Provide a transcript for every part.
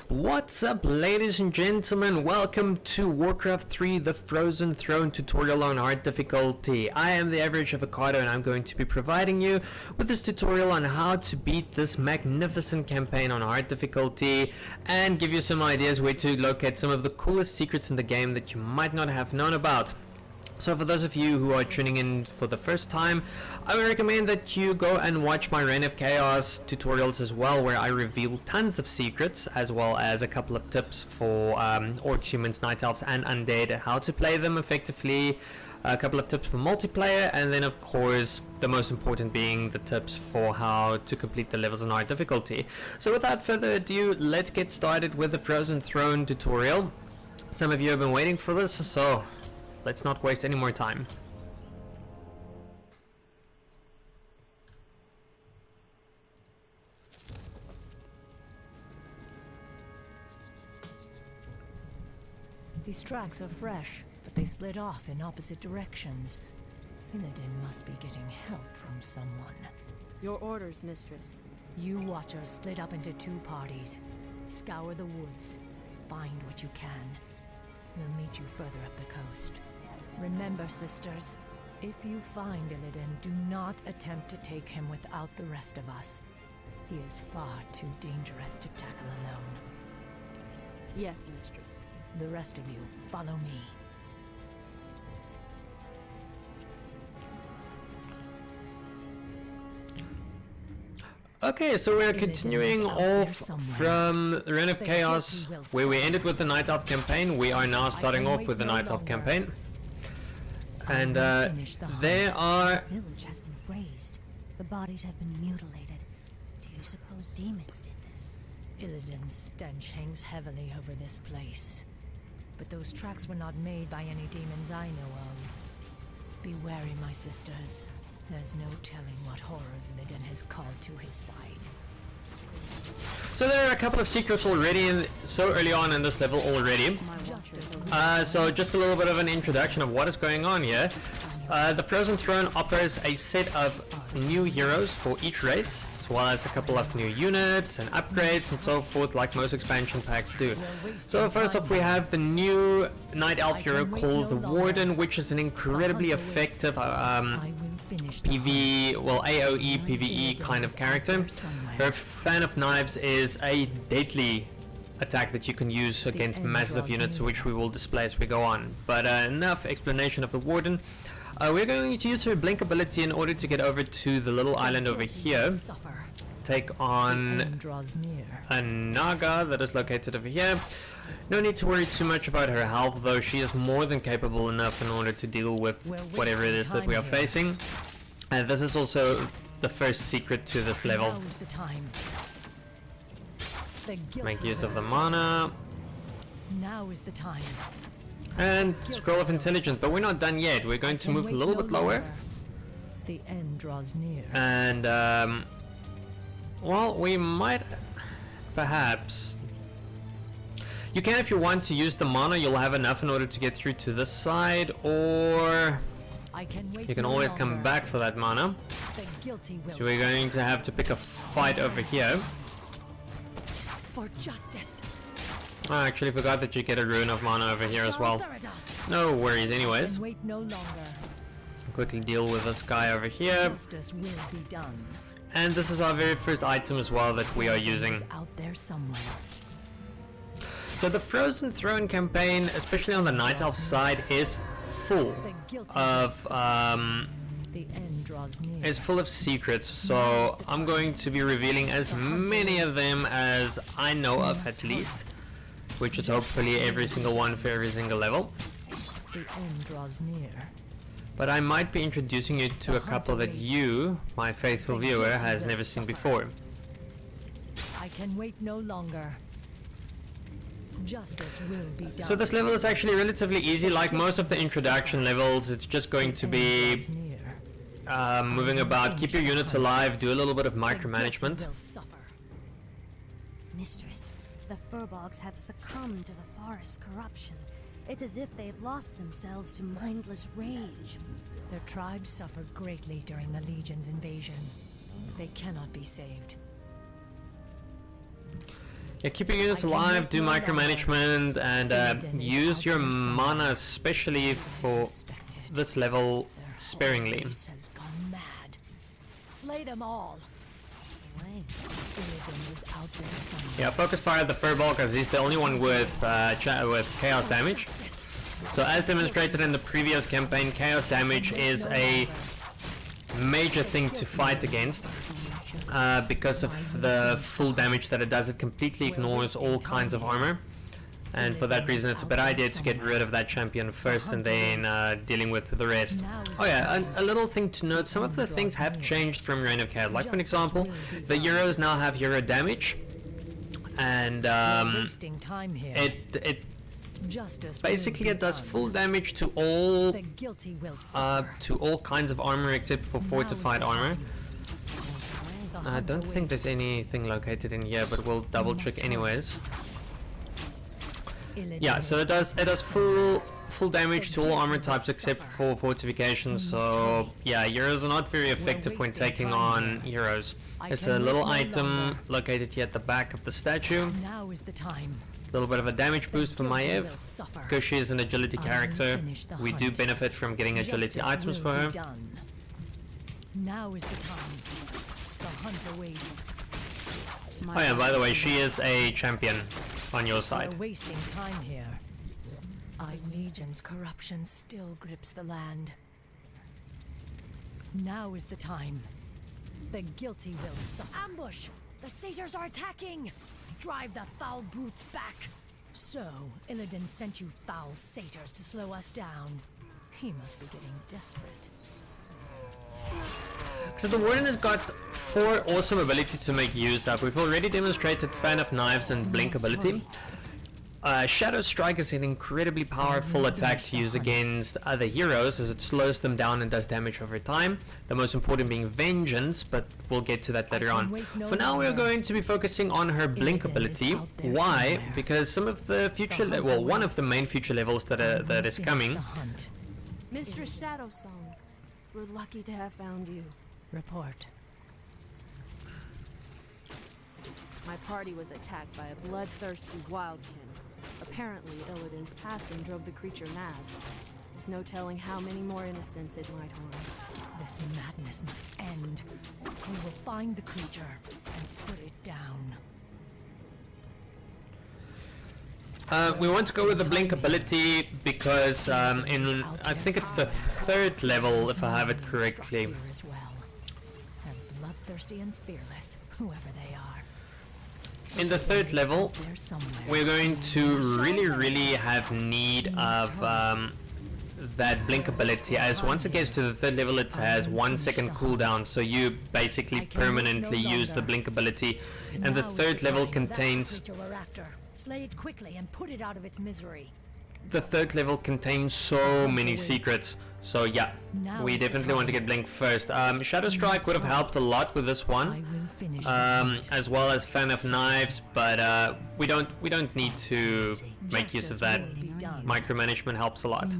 What's up, ladies and gentlemen? Welcome to Warcraft 3 The Frozen Throne tutorial on hard difficulty. I am the average avocado and I'm going to be providing you with this tutorial on how to beat this magnificent campaign on hard difficulty and give you some ideas where to locate some of the coolest secrets in the game that you might not have known about. So for those of you who are tuning in for the first time, I would recommend that you go and watch my Reign of Chaos tutorials as well, where I reveal tons of secrets as well as a couple of tips for Orcs, Humans, Night Elves and Undead, how to play them effectively, a couple of tips for multiplayer, and then of course the most important being the tips for how to complete the levels on hard difficulty. So without further ado, let's get started with the Frozen Throne tutorial. Some of you have been waiting for this, so let's not waste any more time. These tracks are fresh, but they split off in opposite directions. Illidan must be getting help from someone. Your orders, mistress. You watchers split up into two parties. Scour the woods. Find what you can. We'll meet you further up the coast. Remember, sisters, if you find Illidan, do not attempt to take him without the rest of us. He is far too dangerous to tackle alone. Yes, mistress. The rest of you, follow me. Okay, so we're continuing off from Reign of Chaos, where we ended with the Night Elf campaign. We are now starting off with the Night Elf campaign. And there are... The village has been razed. The bodies have been mutilated. Do you suppose demons did this? Illidan's stench hangs heavily over this place. But those tracks were not made by any demons I know of. Be wary, my sisters. There's no telling what horrors Illidan has called to his side. So there are a couple of secrets already, so early on in this level already. So just a little bit of an introduction of what is going on here. The Frozen Throne offers a set of new heroes for each race, as well as a couple of new units and upgrades and so forth, like most expansion packs do. So first off, we have the new Night Elf hero called the Warden, which is an incredibly effective PvE, well, AoE, PvE kind of character. Her Fan of Knives is a deadly attack that you can use against massive units, which we will display as we go on. But enough explanation of the Warden. We're going to use her Blink ability in order to get over to the little island over here. Take on a Naga that is located over here. No need to worry too much about her health, though she is more than capable enough in order to deal with whatever it is that we are facing. And this is also the first secret to this level. Make use of the mana. Now is the time. And Scroll of Intelligence, but we're not done yet. We're going to move a little bit lower. The end draws near. And well, we might perhaps... You can, if you want to use the mana, you'll have enough in order to get through to this side, or you can always come back for that mana. So we're going to have to pick a fight over here. For justice. I actually forgot that you get a rune of mana over here as well. No worries anyways. Quickly deal with this guy over here. And this is our very first item as well that we are using. So the Frozen Throne campaign, especially on the Night Elf side, is full of secrets, so I'm going to be revealing as many of them as I know of at least, which is hopefully every single one for every single level. But I might be introducing you to a couple that you, my faithful viewer, has never seen before. I can wait no longer. Justice will be done. So this level is actually relatively easy. Like most of the introduction levels, it's just going to be moving about, keep your units alive, do a little bit of micromanagement. Mistress, the Furbolgs have succumbed to the forest's corruption. It's as if they've lost themselves to mindless rage. Their tribe suffered greatly during the Legion's invasion. They cannot be saved. Yeah, keep your units alive, do micromanagement, and use your mana, especially for this level, sparingly. Has gone mad. Slay them all. Illidan is out there somewhere. Yeah, focus fire at the Furbolg, as he's the only one with chaos damage. So as demonstrated in the previous campaign, chaos damage is a major thing to fight against. Because of the full damage that it does, it completely ignores all kinds of armor. And for that reason, it's a better idea to get rid of that champion first and then dealing with the rest. Oh yeah, a little thing to note, some of the things have changed from Reign of Chaos. Like for example, the heroes now have hero damage. And it basically it does full damage to all kinds of armor except for fortified armor. I don't think there's anything located in here, but we'll double check anyways. Yeah, so it does full damage to all armor types except for fortifications. So yeah, heroes are not very effective when taking on heroes. There's a little item located here at the back of the statue. Now is the time. A little bit of a damage boost for Maiev. Because she is an agility character, we do benefit from getting agility items for her. Now is the time. The hunter waits. Oh yeah, by the way, she is a champion on your side. We're wasting time here. Legion's corruption still grips the land. Now is the time. The guilty will suffer. Ambush! The satyrs are attacking! Drive the foul brutes back! So, Illidan sent you foul satyrs to slow us down. He must be getting desperate. So the warden has got 4 awesome abilities to make use of. We've already demonstrated Fan of Knives and Blink ability. Shadow Strike is an incredibly powerful attack to use against other heroes, as it slows them down and does damage over time. The most important being Vengeance, but we'll get to that later on. For now, we're going to be focusing on her Blink ability. Why? Because some of the future, one of the main future levels that is coming. Mistress Shadowsong, we're lucky to have found you. Report. My party was attacked by a bloodthirsty wildkin. Apparently, Illidan's passing drove the creature mad. There's no telling how many more innocents it might harm. This madness must end. We will find the creature and put it down. We want to go with the Blink ability because I think it's the 3rd level, if I have it correctly. And bloodthirsty and fearless, whoever they are. In the 3rd level, we're going to really have need of that Blink ability, as once it gets to the 3rd level it has 1 second cooldown, so you basically permanently use the Blink ability, and the 3rd level contains... Slay it quickly and put it out of its misery. The 3rd level contains so many secrets, so yeah, we definitely want to get Blink first. Shadow Strike would have helped a lot with this one, as well as Fan of Knives, but we don't need to make use of that. Micromanagement helps a lot.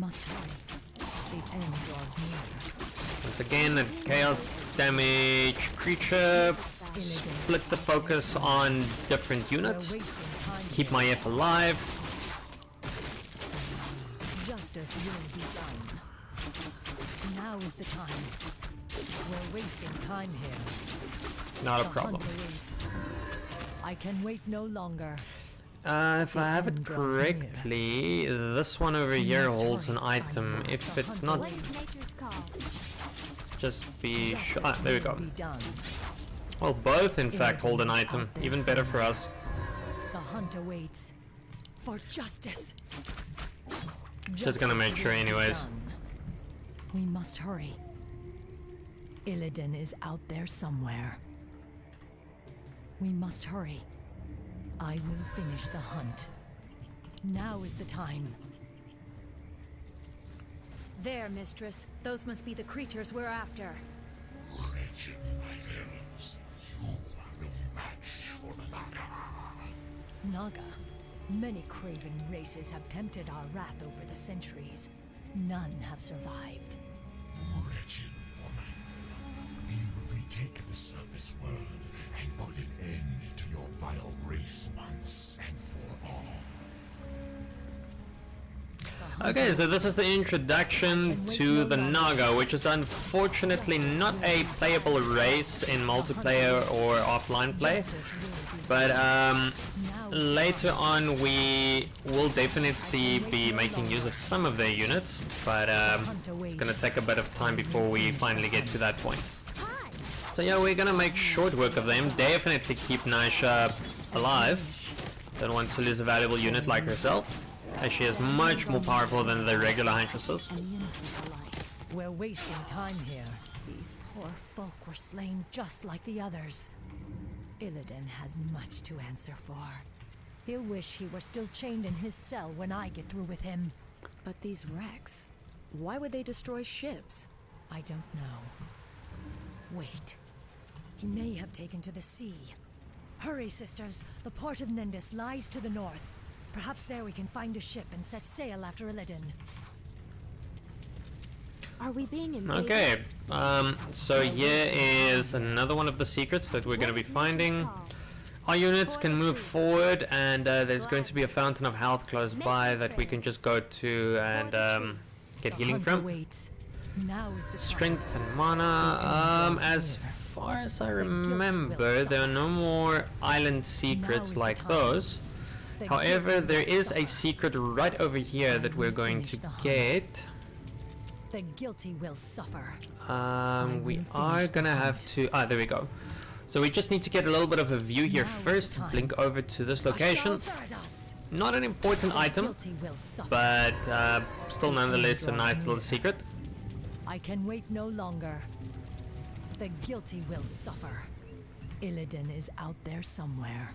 Once again, a chaos damage creature. Split the focus on different units. Keep Maiev alive. Justice will be done. Now is the time. We're wasting time here. Not a problem. I can wait no longer. If I have it correctly, this one over here holds an item. If it's not, just be sure. Ah, there we go. Well, both in fact hold an item. Even better for us. The hunter waits for justice. Just gonna make sure anyways. We must hurry. Illidan is out there somewhere. We must hurry. I will finish the hunt. Now is the time. There, mistress. Those must be the creatures we're after. Orcs and Night Elves, you are no match for the Naga. Naga. Many craven races have tempted our wrath over the centuries. None have survived. Wretched woman, we will retake the the surface world and put an end to your vile race once and for all. Okay, so this is the introduction to the Naga, which is unfortunately not a playable race in multiplayer or offline play. But later on we will definitely be making use of some of their units, but it's gonna take a bit of time before we finally get to that point. So yeah, we're gonna make short work of them. Definitely keep Naisha alive. Don't want to lose a valuable unit like herself, as she is much more powerful than the regular huntresses. We're wasting time here. These poor folk were slain just like the others. Illidan has much to answer for. He'll wish he were still chained in his cell when I get through with him. But these wrecks, why would they destroy ships? I don't know. Wait. He may have taken to the sea. Hurry, sisters. The port of Nendis lies to the north. Perhaps there we can find a ship and set sail after Illidan. Are we being invaded? Okay, so here is another one of the secrets that we're going to be finding. Our units can move forward, and there's going to be a fountain of health close by that we can just go to and get healing from. Now is the Strength and mana. As far as I remember, there are no more island secrets like those. However, there is a secret right over here that we're going to get. The guilty will suffer. We are gonna have to... Ah, there we go. So we just need to get a little bit of a view here first. Blink over to this location. Not an important item, but still nonetheless a nice little secret. I can wait no longer. The guilty will suffer. Illidan is out there somewhere.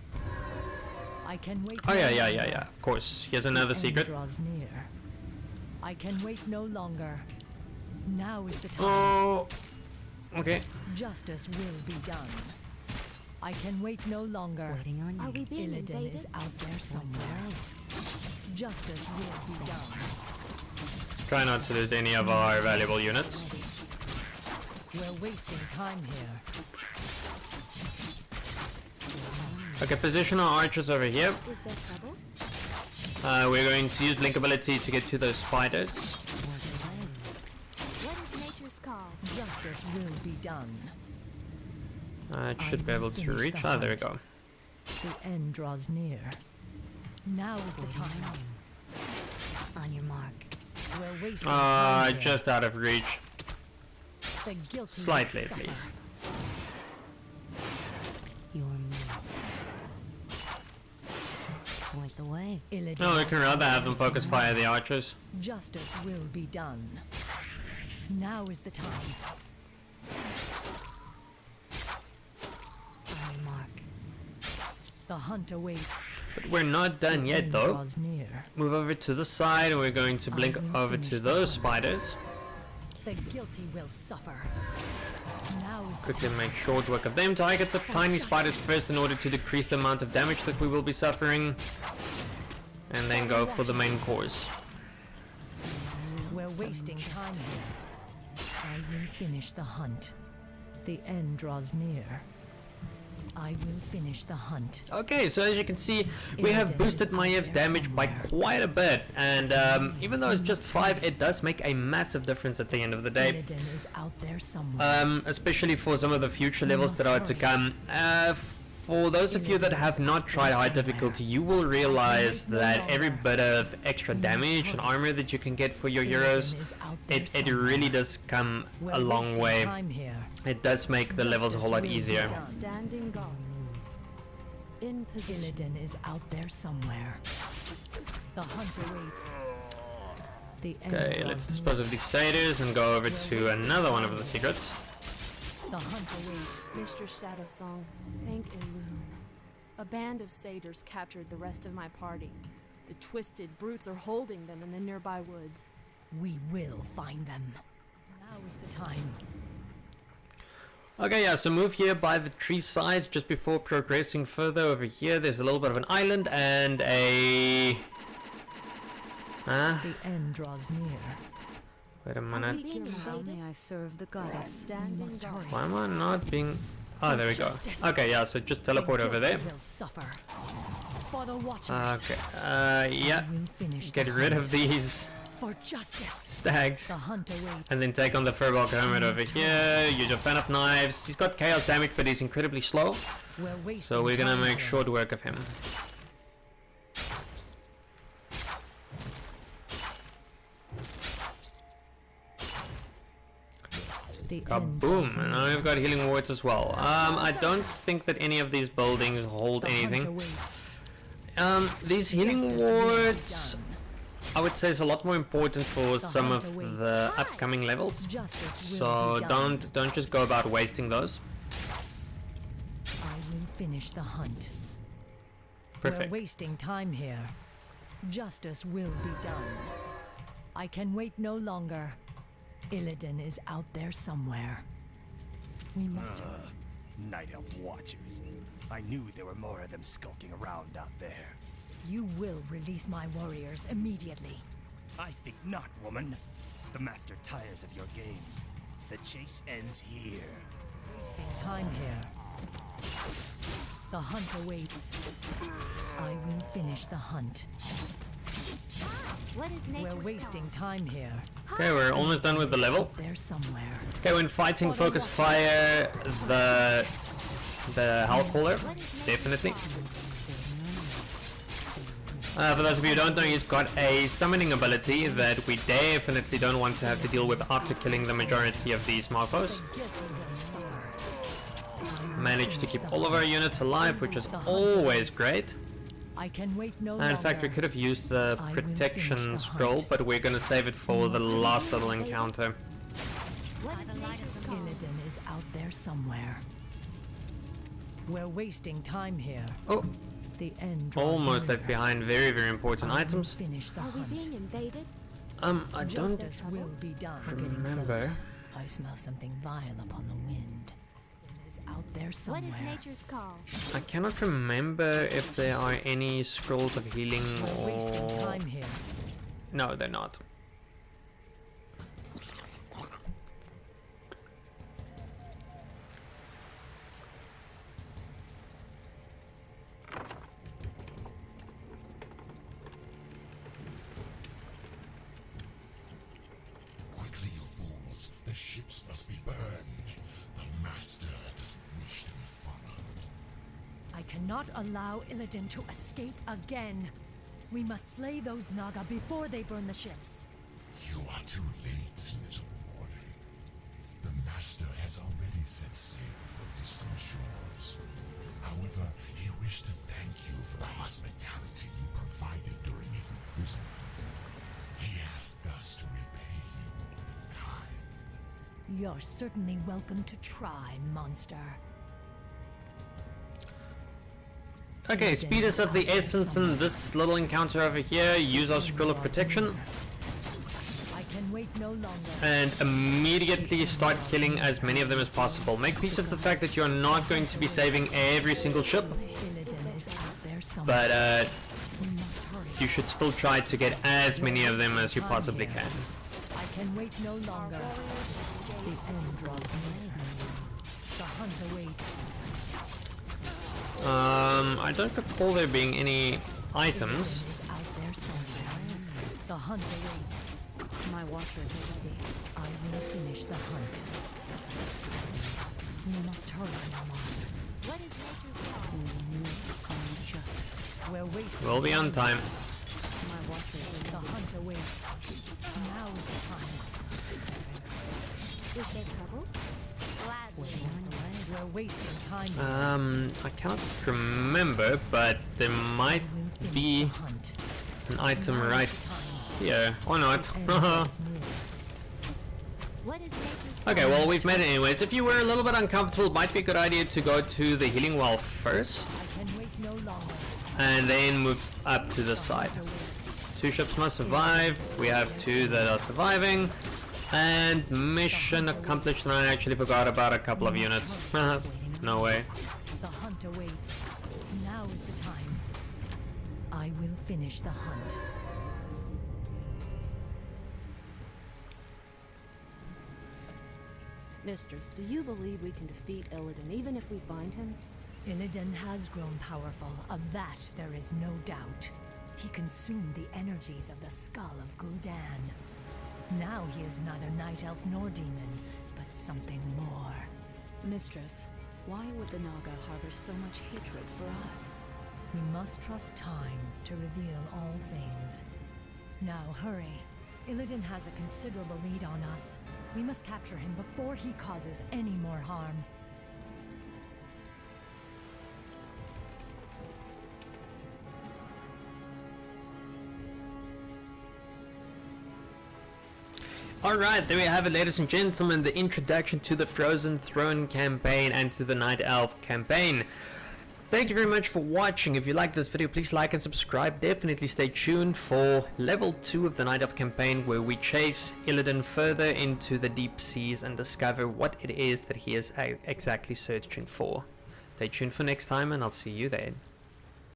I can wait. Oh yeah. Of course. Here's another secret. Draws near. I can wait no longer. Now is the time. Oh. Okay. Justice will be done. I can wait no longer. Waiting on you. Are we being Illidan invaded? is out there somewhere. Justice will be done. Try not to lose any of our valuable units. We're wasting time here. Okay, position our archers over here. Is there trouble? We're going to use link ability to get to those spiders. What is nature's call? Justice will be done. It should be able to reach. Ah, there we go. The end draws near. Now is the time. On your mark. We're wasting time here. Just out of reach. The guilty Slightly will at suffer. least. Your move. Point the way. Illidan No, we has can rather have them others focus somewhere. fire the archers. Justice will be done. Now is the time. On your mark. The hunt awaits. But we're not done yet End though. draws near. Move over to the side and we're going to blink will over finish to the those hunt. spiders. The guilty will suffer. Now is the Quickly time. make short work of them. Target the tiny spiders first in order to decrease the amount of damage that we will be suffering. And then go for the main course. We're wasting time here. I will finish the hunt. The end draws near. I will finish the hunt. Okay, so as you can see, we have boosted Maiev's damage by quite a bit, and even though it's just 5, it does make a massive difference at the end of the day. Illidan is out there somewhere. Especially for some of the future levels that are to come. For those of you that have not tried high difficulty, you will realize that every bit of extra damage and armor that you can get for your heroes, it really does come a long way. It does make the levels a whole lot easier. Standing guard. In position. Illidan is out there somewhere. The hunt awaits. The end Okay, draws let's near. dispose of these satyrs and go over to another one of the secrets. The hunt awaits. Mr. Shadowsong, thank Illume. A band of satyrs captured the rest of my party. The twisted brutes are holding them in the nearby woods. We will find them. Now is the time. Okay, yeah, so move here by the tree sides just before progressing further. Over here, there's a little bit of an island and a... The end draws near. Wait a minute. Being How invaded? may I serve the goddess? Standing guard. Why am I not being... Oh, there we go. Okay, yeah, so just teleport over there. Will suffer. For the Watchers. Okay, yeah. I will finish Get the rid hunt. of these For justice. stags. The hunt awaits. And then take on the Furball Hermit over here. Use a fan of knives. He's got chaos damage, but he's incredibly slow. We're wasting So we're gonna time make here. short work of him. The end Kaboom! draws And now we've got healing wards as well. I don't think that any of these buildings hold The hunt anything. awaits. These healing Justice will be wards, done. I would say, is a lot more important for The some hunt of awaits. the upcoming levels. Justice will So be done. don't just go about wasting those. I will finish the hunt. Perfect. We're wasting time here. Justice will be done. I can wait no longer. Illidan is out there somewhere. We must. Night Elf Watchers. I knew there were more of them skulking around out there. You will release my warriors immediately. I think not, woman. The Master tires of your games. The chase ends here. Wasting time here. The hunt awaits. I will finish the hunt. What is nature's We're wasting time here. Okay, we're almost done with the level. There somewhere. Okay, when fighting, focus fire the Hellcaller, definitely. For those of you who don't know, he's got a summoning ability that we definitely don't want to have to deal with after killing the majority of these Marcos. Managed to keep all of our units alive, which is always great. I can wait no And in fact, we longer. could have used the I will finish protection the scroll, hunt. but we're gonna save it for the last little encounter. What is nature's call? Illidan is out there somewhere. We're wasting time here. Oh, The end draws almost near. left behind very, very important I will items. Finish the Are we hunt. being invaded? I don't Justice will be done. remember. I smell something vile upon the wind. It is out there What somewhere. is nature's call? I cannot remember if there are any scrolls of healing We're wasting or... time here. No, they're not. Quickly, you fools. The ships must be burned. The Master doesn't wish to be followed. I cannot allow Illidan to escape again. We must slay those Naga before they burn the ships. You are too late, little warden. The Master has already set sail for distant shores. However, he wished to thank you for the hospitality you provided during his imprisonment. He asked us to repay you in kind. You're certainly welcome to try, monster. Okay, speed is of the essence in this little encounter over here. Use our scroll of protection I can wait no longer. and immediately start killing as many of them as possible. Make peace of the fact that you're not going to be saving every single ship, Illidan is out there somewhere. but We must hurry. you should still try to get as many of them as you possibly can. I can wait no longer. The end draws near. The hunt awaits. I don't recall there being any items. Illidan is out there somewhere. The hunt awaits. My watchers are ready. I will finish the hunt. We must hurry, Mama. What is nature's call? We need to find justice. We're wasting We'll be on time. My watchers are The ready. hunt awaits. Now is the time. Is there trouble? Gladly. We're wasting time. here. I cannot remember, but there might We'll finish be the hunt. an item Now is right the time. here, or not. The end draws near. What is nature's call? Okay, well, we've made it anyways. If you were a little bit uncomfortable, it might be a good idea to go to the healing well first, I can wait no longer. and then move up to the side. Hunt awaits. 2 ships must survive. We have 2 that are surviving. And mission accomplished, and I actually forgot about a couple of units. No way. The hunt awaits. Now is the time. I will finish the hunt. Mistress, do you believe we can defeat Illidan even if we find him? Illidan has grown powerful, of that there is no doubt. He consumed the energies of the skull of Gul'dan. Now he is neither night elf nor demon, but something more. Mistress, why would the Naga harbor so much hatred for us? We must trust time to reveal all things. Now hurry. Illidan has a considerable lead on us. We must capture him before he causes any more harm. Alright, there we have it, ladies and gentlemen, the introduction to the Frozen Throne campaign and to the Night Elf campaign. Thank you very much for watching. If you like this video, please like and subscribe. Definitely stay tuned for level 2 of the Night Elf campaign, where we chase Illidan further into the deep seas and discover what it is that he is exactly searching for. Stay tuned for next time, and I'll see you then.